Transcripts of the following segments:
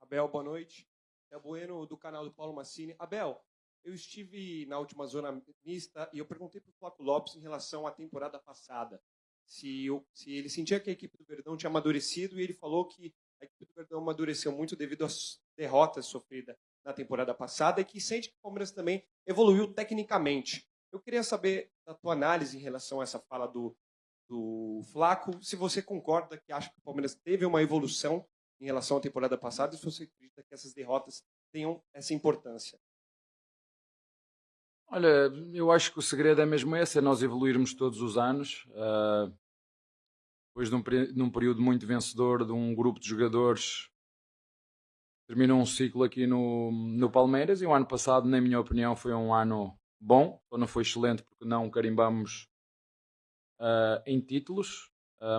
Abel, boa noite. É o Bueno, do canal do Paulo Massini. Abel, eu estive na última zona mista e eu perguntei para o Flávio Lopes em relação à temporada passada, se ele sentia que a equipe do Verdão tinha amadurecido, e ele falou que a equipe do Verdão amadureceu muito devido às derrotas sofridas na temporada passada e que sente que o Palmeiras também evoluiu tecnicamente. Eu queria saber da tua análise em relação a essa fala do Flaco, se você concorda que acha que o Palmeiras teve uma evolução em relação à temporada passada e se você acredita que essas derrotas tenham essa importância. Olha, eu acho que o segredo é mesmo esse, é nós evoluirmos todos os anos. Depois de um período muito vencedor de um grupo de jogadores, terminou um ciclo aqui no Palmeiras e o ano passado, na minha opinião, foi um ano bom. Só não foi excelente porque não carimbamos em títulos,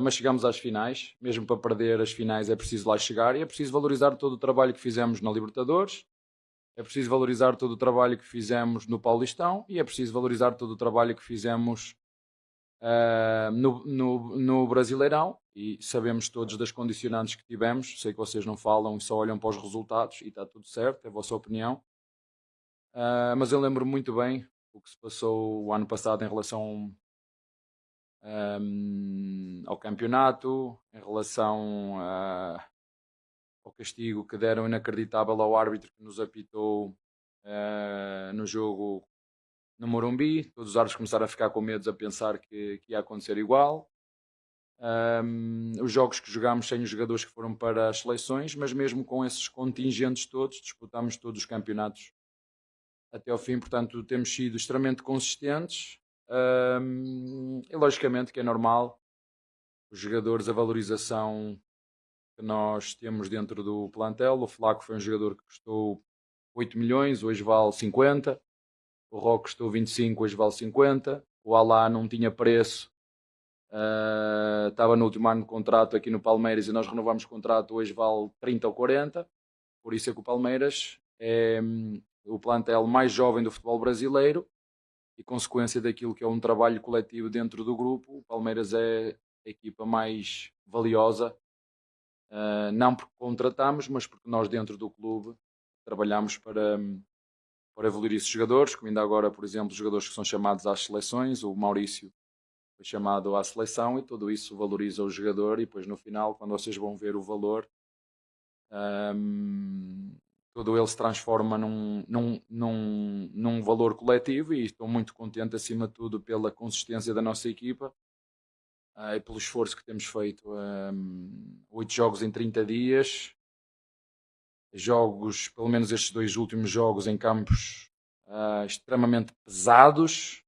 mas chegamos às finais. Mesmo para perder as finais é preciso lá chegar e é preciso valorizar todo o trabalho que fizemos na Libertadores. É preciso valorizar todo o trabalho que fizemos no Paulistão e é preciso valorizar todo o trabalho que fizemos no Brasileirão, e sabemos todos das condicionantes que tivemos. Sei que vocês não falam e só olham para os resultados e está tudo certo, é a vossa opinião. Mas eu lembro muito bem o que se passou o ano passado em relação ao campeonato, em relação ao castigo que deram inacreditável ao árbitro que nos apitou no jogo no Morumbi. Todos os árbitros começaram a ficar com medo, a pensar que ia acontecer igual. Os jogos que jogámos sem os jogadores que foram para as seleções, mas mesmo com esses contingentes todos, disputámos todos os campeonatos até ao fim. Portanto, temos sido extremamente consistentes, e logicamente que é normal os jogadores, a valorização que nós temos dentro do plantel. O Flaco foi um jogador que custou 8 milhões, hoje vale 50. O Roque custou 25, hoje vale 50. O Alá não tinha preço, estava no último ano de contrato aqui no Palmeiras e nós renovamos o contrato, hoje vale 30 ou 40. Por isso é que o Palmeiras é o plantel mais jovem do futebol brasileiro e consequência daquilo que é um trabalho coletivo dentro do grupo. O Palmeiras é a equipa mais valiosa, não porque contratamos, mas porque nós dentro do clube trabalhamos para evoluir esses jogadores, como ainda agora, por exemplo, jogadores que são chamados às seleções. O Maurício foi chamado à seleção e tudo isso valoriza o jogador, e depois no final, quando vocês vão ver o valor, todo ele se transforma num valor coletivo, e estou muito contente acima de tudo pela consistência da nossa equipa e pelo esforço que temos feito. 8 jogos em 30 dias, jogos, pelo menos estes 2 últimos jogos, em campos extremamente pesados,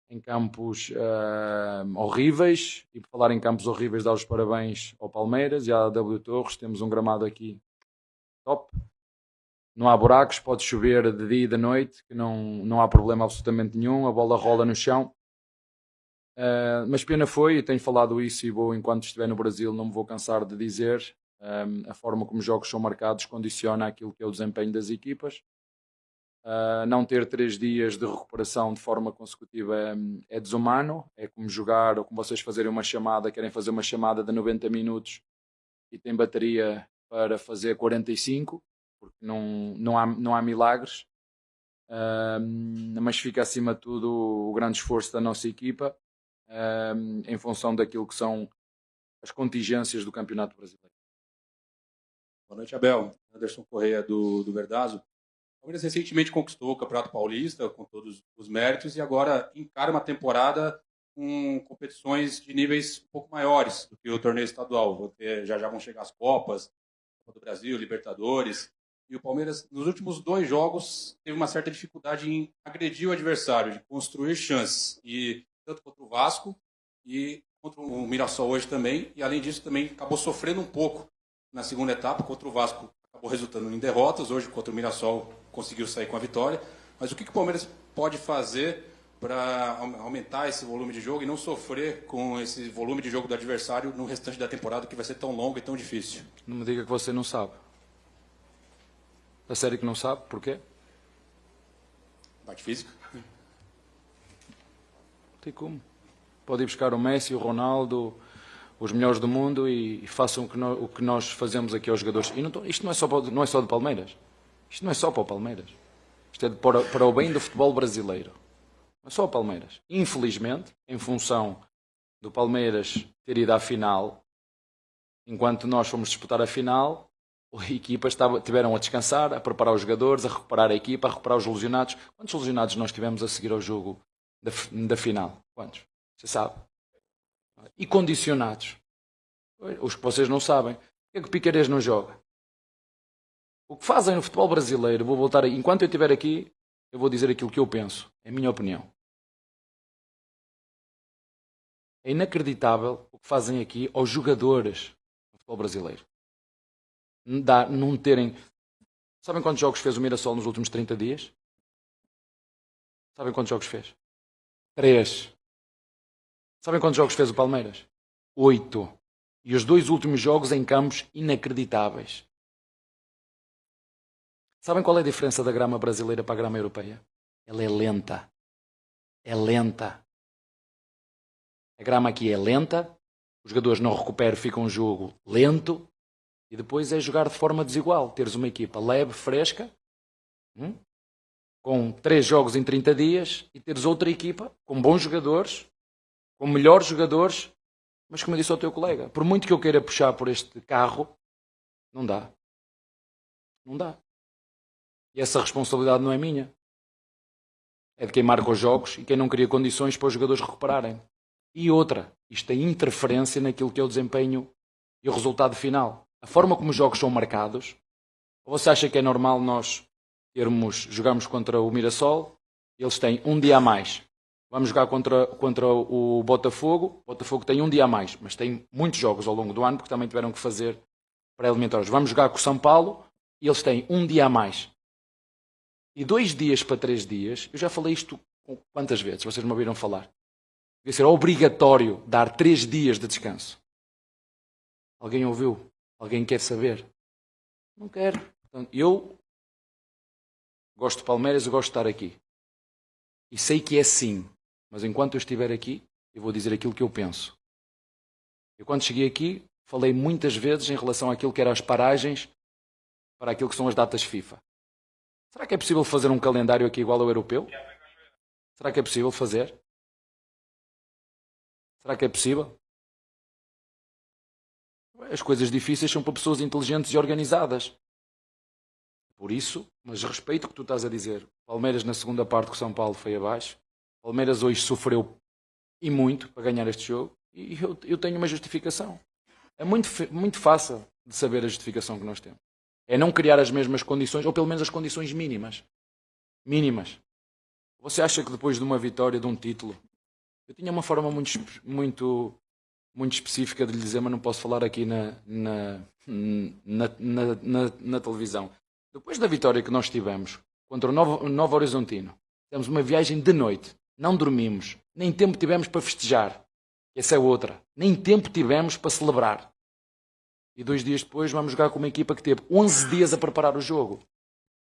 em campos horríveis. E por falar em campos horríveis, dar os parabéns ao Palmeiras e à W Torres. Temos um gramado aqui top, não há buracos, pode chover de dia e de noite, que não há problema absolutamente nenhum, a bola rola no chão. Mas pena foi, e tenho falado isso e vou, enquanto estiver no Brasil, não me vou cansar de dizer, a forma como os jogos são marcados condiciona aquilo que é o desempenho das equipas. Não ter 3 dias de recuperação de forma consecutiva é desumano. É como jogar, ou como vocês fazerem uma chamada, querem fazer uma chamada de 90 minutos e têm bateria para fazer 45, porque não há milagres. Mas fica acima de tudo o grande esforço da nossa equipa, em função daquilo que são as contingências do Campeonato Brasileiro. Boa noite, Abel. Anderson Correia, do Verdazo. O Palmeiras recentemente conquistou o Campeonato Paulista com todos os méritos e agora encara uma temporada com competições de níveis um pouco maiores do que o torneio estadual. Já vão chegar as Copas, Copa do Brasil, Libertadores. E o Palmeiras, nos últimos 2 jogos, teve uma certa dificuldade em agredir o adversário, de construir chances. E tanto contra o Vasco e contra o Mirassol hoje também. E além disso, também acabou sofrendo um pouco na segunda etapa. Contra o Vasco acabou resultando em derrotas. Hoje, contra o Mirassol, conseguiu sair com a vitória. Mas o que o Palmeiras pode fazer para aumentar esse volume de jogo e não sofrer com esse volume de jogo do adversário no restante da temporada, que vai ser tão longo e tão difícil? Não me diga que você não sabe. A sério que não sabe? Porquê? Parte física? Não tem como. Pode ir buscar o Messi, o Ronaldo, os melhores do mundo e façam o que nós fazemos aqui aos jogadores. E isto não é só do Palmeiras. Isto não é só para o Palmeiras. Isto é para o bem do futebol brasileiro. Não é só o Palmeiras. Infelizmente, em função do Palmeiras ter ido à final, enquanto nós fomos disputar a final, as equipas tiveram a descansar, a preparar os jogadores, a recuperar a equipa, a recuperar os lesionados. Quantos lesionados nós tivemos a seguir ao jogo da final? Quantos? Você sabe? E condicionados. Os que vocês não sabem. Por que é que o Piquerez não joga? O que fazem no futebol brasileiro, vou voltar aí. Enquanto eu estiver aqui, eu vou dizer aquilo que eu penso. É a minha opinião. É inacreditável o que fazem aqui aos jogadores do futebol brasileiro. Não terem... Sabem quantos jogos fez o Mirassol nos últimos 30 dias? Sabem quantos jogos fez? 3. Sabem quantos jogos fez o Palmeiras? 8. E os 2 últimos jogos em campos inacreditáveis. Sabem qual é a diferença da grama brasileira para a grama europeia? Ela é lenta. É lenta. A grama aqui é lenta, os jogadores não recuperam, fica um jogo lento, e depois é jogar de forma desigual. Teres uma equipa leve, fresca, com 3 jogos em 30 dias, e teres outra equipa com bons jogadores, com melhores jogadores, mas como eu disse ao teu colega, por muito que eu queira puxar por este carro, não dá. Não dá. E essa responsabilidade não é minha. É de quem marca os jogos e quem não cria condições para os jogadores recuperarem. E outra, isto tem interferência naquilo que é o desempenho e o resultado final. A forma como os jogos são marcados, ou você acha que é normal nós jogarmos contra o Mirassol, eles têm um dia a mais. Vamos jogar contra o Botafogo, o Botafogo tem um dia a mais, mas tem muitos jogos ao longo do ano, porque também tiveram que fazer pré-eliminatórios. Vamos jogar com o São Paulo, e eles têm um dia a mais. E 2 dias para 3 dias, eu já falei isto quantas vezes, vocês me ouviram falar. Devia ser obrigatório dar 3 dias de descanso. Alguém ouviu? Alguém quer saber? Não quero. Portanto, eu gosto de Palmeiras, eu gosto de estar aqui. E sei que é assim. Mas enquanto eu estiver aqui, eu vou dizer aquilo que eu penso. Eu quando cheguei aqui, falei muitas vezes em relação àquilo que eram as paragens para aquilo que são as datas FIFA. Será que é possível fazer um calendário aqui igual ao europeu? Será que é possível fazer? Será que é possível? As coisas difíceis são para pessoas inteligentes e organizadas. Por isso, mas respeito o que tu estás a dizer. Palmeiras na segunda parte com o São Paulo foi abaixo. Palmeiras hoje sofreu e muito para ganhar este jogo. E eu tenho uma justificação. É muito fácil de saber a justificação que nós temos. É não criar as mesmas condições, ou pelo menos as condições mínimas. Mínimas. Você acha que depois de uma vitória, de um título... Eu tinha uma forma muito específica de lhe dizer, mas não posso falar aqui na televisão. Depois da vitória que nós tivemos contra o Novo Horizontino, tivemos uma viagem de noite, não dormimos, nem tempo tivemos para festejar. Essa é outra. Nem tempo tivemos para celebrar. E 2 dias depois vamos jogar com uma equipa que teve 11 dias a preparar o jogo.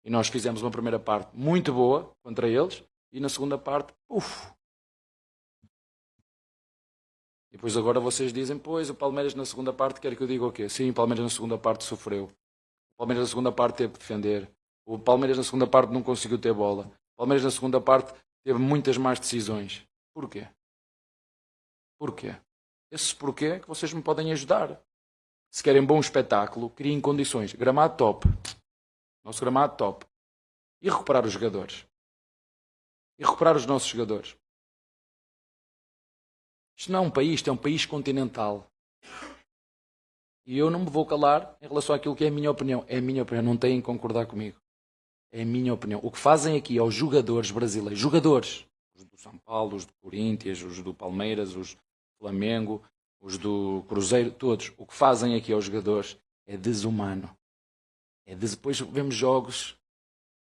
E nós fizemos uma primeira parte muito boa contra eles, e na segunda parte, E depois agora vocês dizem, pois, o Palmeiras na segunda parte, quer que eu diga o quê? Sim, o Palmeiras na segunda parte sofreu. O Palmeiras na segunda parte teve que defender. O Palmeiras na segunda parte não conseguiu ter bola. O Palmeiras na segunda parte teve muitas más decisões. Porquê? Porquê? Esses porquê é que vocês me podem ajudar. Se querem bom espetáculo, criem condições. Gramado top. Nosso gramado top. E recuperar os jogadores. E recuperar os nossos jogadores. Isto não é um país, isto é um país continental. E eu não me vou calar em relação àquilo que é a minha opinião. É a minha opinião, não têm que concordar comigo. É a minha opinião. O que fazem aqui aos jogadores brasileiros, jogadores, os do São Paulo, os do Corinthians, os do Palmeiras, os do Flamengo, os do Cruzeiro, todos, o que fazem aqui aos jogadores é desumano. Depois vemos jogos.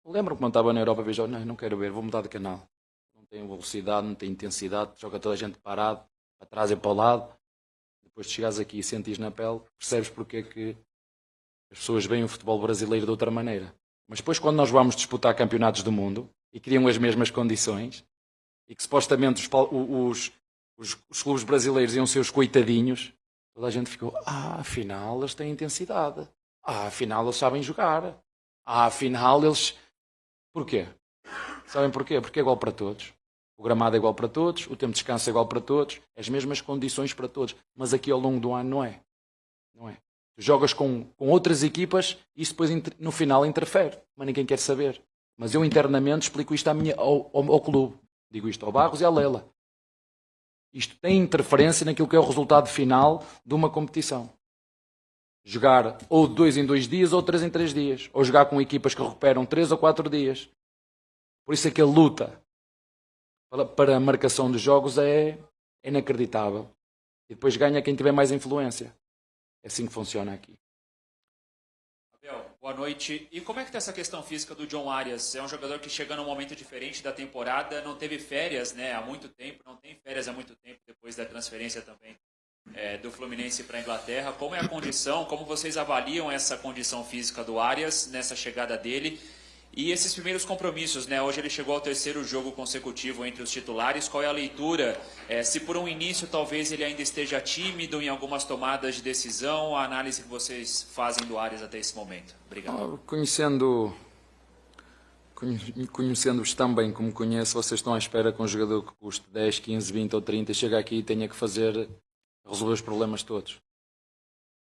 Lembro-me quando estava na Europa, vejo, não quero ver, vou mudar de canal. Não tem velocidade, não tem intensidade, joga toda a gente parado, para trás e para o lado. Depois de chegares aqui e sentires na pele, percebes porque é que as pessoas veem o futebol brasileiro de outra maneira. Mas depois quando nós vamos disputar campeonatos do mundo e criam as mesmas condições e que supostamente os clubes brasileiros iam ser os coitadinhos, Toda a gente ficou, afinal eles têm intensidade. Afinal eles sabem jogar. Afinal eles... Porquê? Sabem porquê? Porque é igual para todos. O gramado é igual para todos, o tempo de descanso é igual para todos, as mesmas condições para todos. Mas aqui ao longo do ano não é. Não é. Tu jogas com outras equipas e isso depois no final interfere. Mas ninguém quer saber. Mas eu internamente explico isto ao clube. Digo isto ao Barros e à Lela. Isto tem interferência naquilo que é o resultado final de uma competição. Jogar ou de 2 em 2 dias ou 3 em 3 dias. Ou jogar com equipas que recuperam 3 ou 4 dias. Por isso é que a luta para a marcação dos jogos é inacreditável. E depois ganha quem tiver mais influência. É assim que funciona aqui. Abel, boa noite. E como é que está essa questão física do John Arias? É um jogador que chega num momento diferente da temporada, não teve férias, né, há muito tempo, não tem férias há muito tempo, depois da transferência também do Fluminense para a Inglaterra. Como é a condição, como vocês avaliam essa condição física do Arias nessa chegada dele? E esses primeiros compromissos, né? Hoje ele chegou ao 3º jogo consecutivo entre os titulares. Qual é a leitura? Se por um início talvez ele ainda esteja tímido em algumas tomadas de decisão, a análise que vocês fazem do Arias até esse momento? Obrigado. Conhecendo-os tão bem como conheço, vocês estão à espera que um jogador que custe 10, 15, 20 ou 30 chega aqui e tenha que resolver os problemas todos.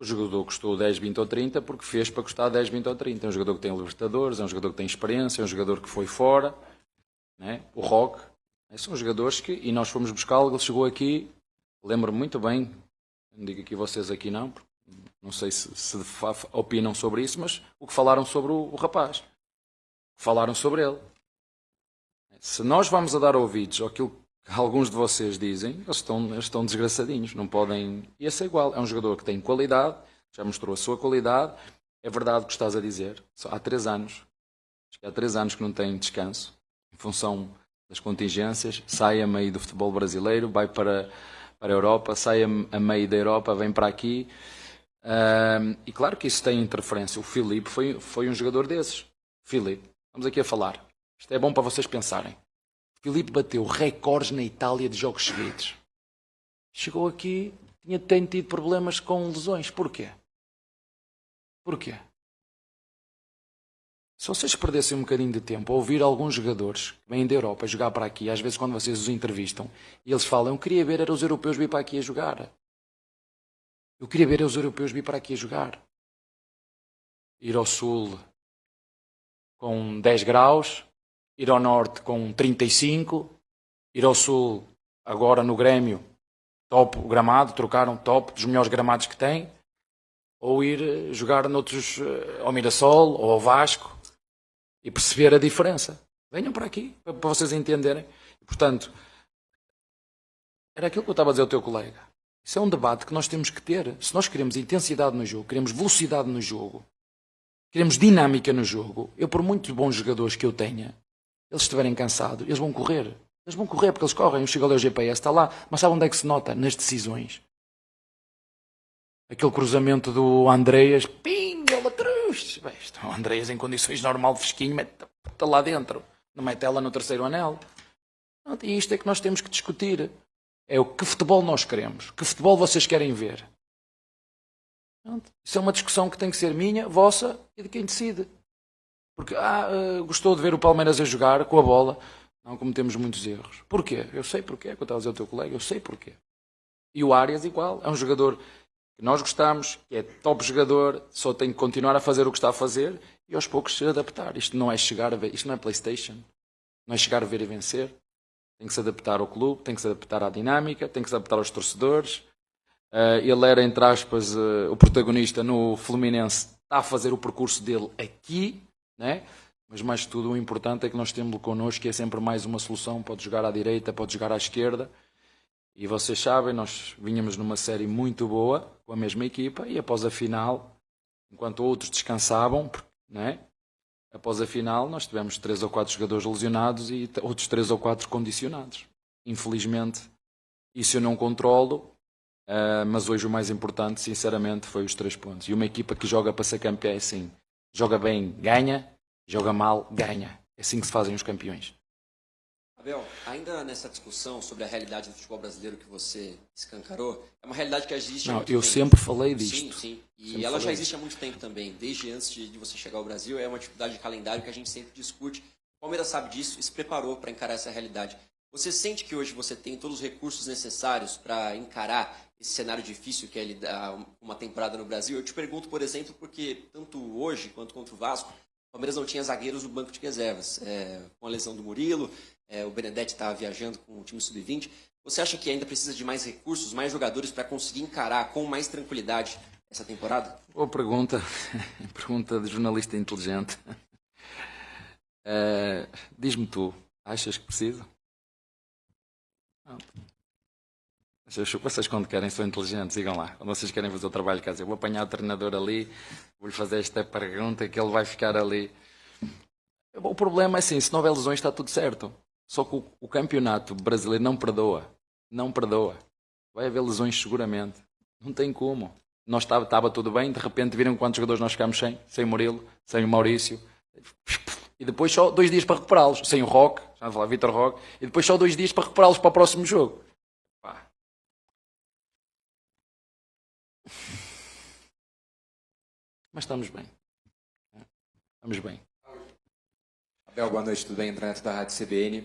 O jogador custou 10, 20 ou 30 porque fez para custar 10, 20 ou 30. É um jogador que tem Libertadores, é um jogador que tem experiência, é um jogador que foi fora, né? O Roque. São jogadores que... E nós fomos buscá-lo, ele chegou aqui, lembro-me muito bem, não digo aqui vocês aqui não, não sei se opinam sobre isso, mas o que falaram sobre o rapaz. Falaram sobre ele. Se nós vamos a dar ouvidos àquilo que alguns de vocês dizem, eles estão desgraçadinhos, não podem... E esse é igual, é um jogador que tem qualidade, já mostrou a sua qualidade, é verdade o que estás a dizer, só há 3 anos, acho que há 3 anos que não tem descanso, em função das contingências, sai a meio do futebol brasileiro, vai para a Europa, sai a meio da Europa, vem para aqui, e claro que isso tem interferência. O Filipe foi um jogador desses. Filipe, vamos aqui a falar, isto é bom para vocês pensarem. Filipe bateu recordes na Itália de jogos seguidos. Chegou aqui, tem tido problemas com lesões. Porquê? Porquê? Se vocês perdessem um bocadinho de tempo a ouvir alguns jogadores que vêm da Europa a jogar para aqui, às vezes quando vocês os entrevistam, e eles falam, eu queria ver os europeus vir para aqui a jogar. Eu queria ver os europeus vir para aqui a jogar. Ir ao sul com 10 graus... Ir ao norte com 35, ir ao sul, agora no Grêmio, top o gramado, trocaram top dos melhores gramados que tem, ou ir jogar noutros, ao Mirassol ou ao Vasco e perceber a diferença. Venham para aqui, para vocês entenderem. Portanto, era aquilo que eu estava a dizer ao teu colega. Isso é um debate que nós temos que ter. Se nós queremos intensidade no jogo, queremos velocidade no jogo, queremos dinâmica no jogo, eu por muitos bons jogadores que eu tenha, eles estiverem cansados, eles vão correr. Eles vão correr porque eles correm. Eu chego ali ao GPS, está lá. Mas sabe onde é que se nota? Nas decisões. Aquele cruzamento do Andreas. Pim, bola cruz. O Andreas em condições normais, fresquinho, mete lá dentro. Não mete ela no 3º anel. E isto é que nós temos que discutir. É o que futebol nós queremos. Que futebol vocês querem ver. Isso é uma discussão que tem que ser minha, vossa e de quem decide. Porque, gostou de ver o Palmeiras a jogar com a bola. Não cometemos muitos erros. Porquê? Eu sei porquê. É que eu estava a dizer ao teu colega. Eu sei porquê. E o Arias igual. É um jogador que nós gostamos, que é top jogador, só tem que continuar a fazer o que está a fazer e aos poucos se adaptar. Isto não é chegar a ver, isto não é PlayStation. Não é chegar a ver e vencer. Tem que se adaptar ao clube, tem que se adaptar à dinâmica, tem que se adaptar aos torcedores. Ele era, entre aspas, o protagonista no Fluminense. Está a fazer o percurso dele aqui. Né? Mas mais de tudo o importante é que nós temos connosco, que é sempre mais uma solução, pode jogar à direita, pode jogar à esquerda, e vocês sabem, nós vinhamos numa série muito boa com a mesma equipa, e após a final, enquanto outros descansavam, né? Após a final nós tivemos 3 ou 4 jogadores lesionados e outros 3 ou 4 condicionados. Infelizmente isso eu não controlo, mas hoje o mais importante sinceramente foi os 3 pontos, e uma equipa que joga para ser campeã é assim. Joga bem, ganha. Joga mal, ganha. É assim que se fazem os campeões. Abel, ainda nessa discussão sobre a realidade do futebol brasileiro que você escancarou, é uma realidade que existe há muito tempo. Eu sempre falei disto. Sim. E ela já existe há muito tempo também. Desde antes de você chegar ao Brasil, é uma dificuldade de calendário que a gente sempre discute. O Palmeiras sabe disso e se preparou para encarar essa realidade. Você sente que hoje você tem todos os recursos necessários para encarar esse cenário difícil que é lidar uma temporada no Brasil? Eu te pergunto, por exemplo, porque tanto hoje quanto contra o Vasco, o Palmeiras não tinha zagueiros no banco de reservas. Com a lesão do Murilo, o Benedetti está viajando com o time sub-20. Você acha que ainda precisa de mais recursos, mais jogadores para conseguir encarar com mais tranquilidade essa temporada? Boa pergunta. Pergunta de jornalista inteligente. Diz-me tu, achas que precisa? Não. Vocês quando querem são inteligentes, digam lá. Quando vocês querem fazer o trabalho de casa, eu vou apanhar o treinador ali, vou-lhe fazer esta pergunta que ele vai ficar ali. O problema é assim, se não houver lesões está tudo certo. Só que o campeonato brasileiro não perdoa. Não perdoa. Vai haver lesões seguramente. Não tem como. Nós estava tudo bem, de repente viram quantos jogadores nós ficámos sem? Sem o Murilo, sem o Maurício. E depois só 2 dias para recuperá-los. Sem o Roque, já vou falar, Vitor Roque. E depois só 2 dias para recuperá-los para o próximo jogo. Pá. Mas estamos bem. Estamos bem. Abel, boa noite, tudo bem? André Neto da Rádio CBN.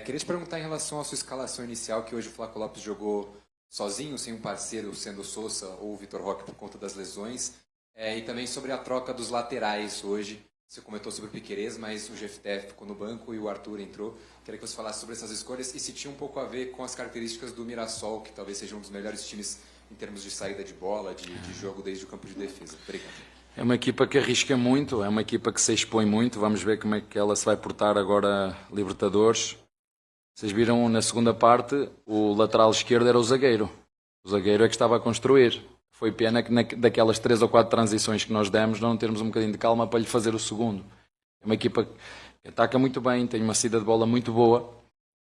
Queria te perguntar em relação à sua escalação inicial, que hoje o Flaco Lopes jogou sozinho, sem um parceiro, sendo o Sousa ou o Vitor Roque por conta das lesões. E também sobre a troca dos laterais hoje. Você comentou sobre o Piquerez, mas o GFTF ficou no banco e o Arthur entrou. Queria que você falasse sobre essas escolhas e se tinha um pouco a ver com as características do Mirassol, que talvez seja um dos melhores times em termos de saída de bola, de jogo desde o campo de defesa. Obrigado. É uma equipa que arrisca muito, é uma equipa que se expõe muito. Vamos ver como é que ela se vai portar agora Libertadores. Vocês viram na segunda parte, o lateral esquerdo era o zagueiro. O zagueiro é que estava a construir. Foi pena que daquelas 3 ou 4 transições que nós demos, não termos um bocadinho de calma para lhe fazer o segundo. É uma equipa que ataca muito bem, tem uma saída de bola muito boa.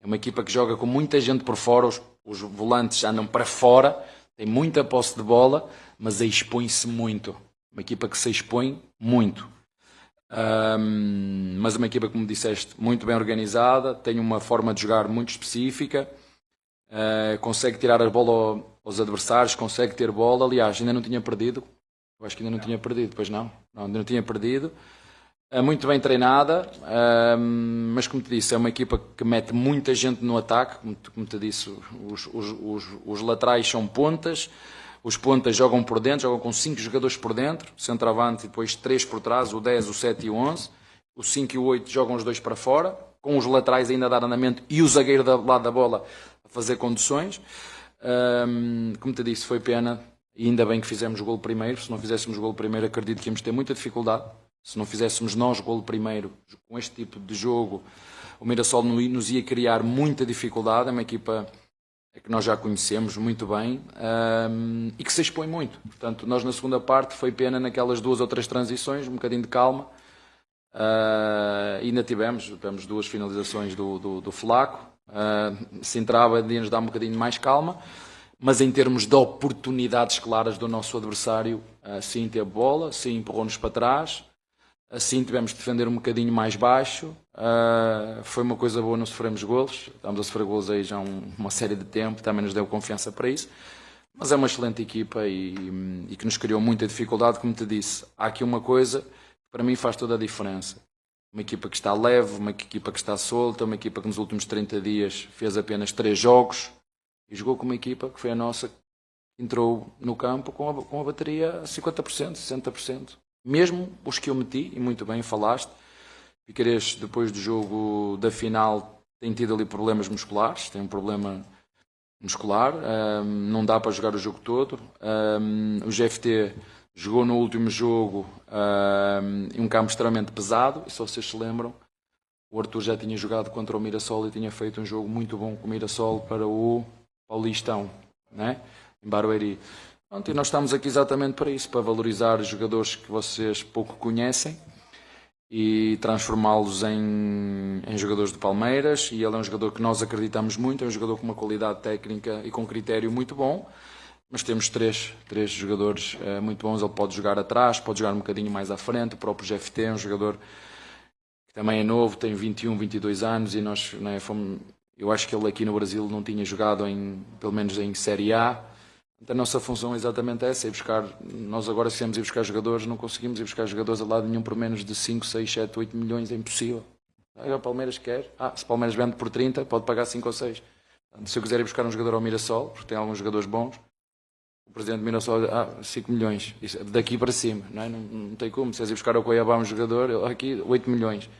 É uma equipa que joga com muita gente por fora, os volantes andam para fora, tem muita posse de bola, mas expõe-se muito. Uma equipa que se expõe muito. Mas uma equipa, como disseste, muito bem organizada, tem uma forma de jogar muito específica, consegue tirar a bola aos adversários, consegue ter bola. Aliás, ainda não tinha perdido. Eu acho que ainda não tinha perdido, pois não? Não, ainda não tinha perdido. Muito bem treinada, mas como te disse, é uma equipa que mete muita gente no ataque. Como te disse, os laterais são pontas. Os pontas jogam por dentro, jogam com 5 jogadores por dentro, centroavante e depois 3 por trás, o 10, o 7 e o 11. O 5 e o 8 jogam os 2 para fora, com os laterais ainda a dar andamento e o zagueiro do lado da bola a fazer conduções. Como te disse, foi pena, e ainda bem que fizemos o golo primeiro. Se não fizéssemos o golo primeiro, acredito que íamos ter muita dificuldade. Se não fizéssemos nós o golo primeiro, com este tipo de jogo, o Mirassol nos ia criar muita dificuldade. É uma equipa que nós já conhecemos muito bem e que se expõe muito. Portanto, nós na segunda parte foi pena naquelas 2 ou 3 transições, um bocadinho de calma. Ainda tivemos 2 finalizações do Flaco. Se entrava, ia-nos dar um bocadinho mais calma. Mas em termos de oportunidades claras do nosso adversário, sim teve bola, sim empurrou-nos para trás. Assim tivemos de defender um bocadinho mais baixo. Foi uma coisa boa, não sofremos golos. Estamos a sofrer golos aí já uma série de tempo, também nos deu confiança para isso. Mas é uma excelente equipa e que nos criou muita dificuldade. Como te disse, há aqui uma coisa que para mim faz toda a diferença. Uma equipa que está leve, uma equipa que está solta, uma equipa que nos últimos 30 dias fez apenas 3 jogos e jogou com uma equipa que foi a nossa, que entrou no campo com a bateria a 50%, 60%. Mesmo os que eu meti, e muito bem falaste, Piquerez, depois do jogo da final, tem tido ali problemas musculares, tem um problema muscular, não dá para jogar o jogo todo. O GFT jogou no último jogo em um campo extremamente pesado, e se vocês se lembram, o Arthur já tinha jogado contra o Mirassol e tinha feito um jogo muito bom com o Mirassol para o Paulistão, né? Em Barueri. Pronto, e nós estamos aqui exatamente para isso, para valorizar os jogadores que vocês pouco conhecem e transformá-los em jogadores do Palmeiras. E ele é um jogador que nós acreditamos muito, é um jogador com uma qualidade técnica e com critério muito bom, mas temos três jogadores muito bons. Ele pode jogar atrás, pode jogar um bocadinho mais à frente. O próprio GFT é um jogador que também é novo, tem 21, 22 anos e nós, né, eu acho que ele aqui no Brasil não tinha jogado pelo menos em Série A. Então, a nossa função é exatamente essa, é buscar, nós agora se queremos ir buscar jogadores, não conseguimos ir buscar jogadores a lado nenhum por menos de 5, 6, 7, 8 milhões, é impossível. O Palmeiras quer, se o Palmeiras vende por 30, pode pagar 5 ou 6. Portanto, se eu quiser ir buscar um jogador ao Mirassol, porque tem alguns jogadores bons, o presidente do Mirassol, 5 milhões, isso, daqui para cima, não é? Não tem como, se és ir buscar ao Cuiabá um jogador, aqui 8 milhões.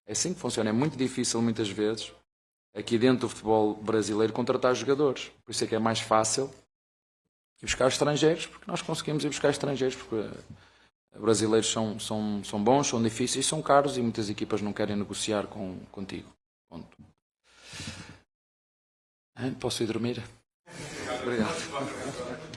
É assim que funciona, é muito difícil muitas vezes, aqui dentro do futebol brasileiro, contratar jogadores. Por isso é que é mais fácil ir buscar estrangeiros, porque nós conseguimos ir buscar estrangeiros, porque brasileiros são bons, são difíceis, são caros e muitas equipas não querem negociar contigo. Ponto. Posso ir dormir? Obrigado.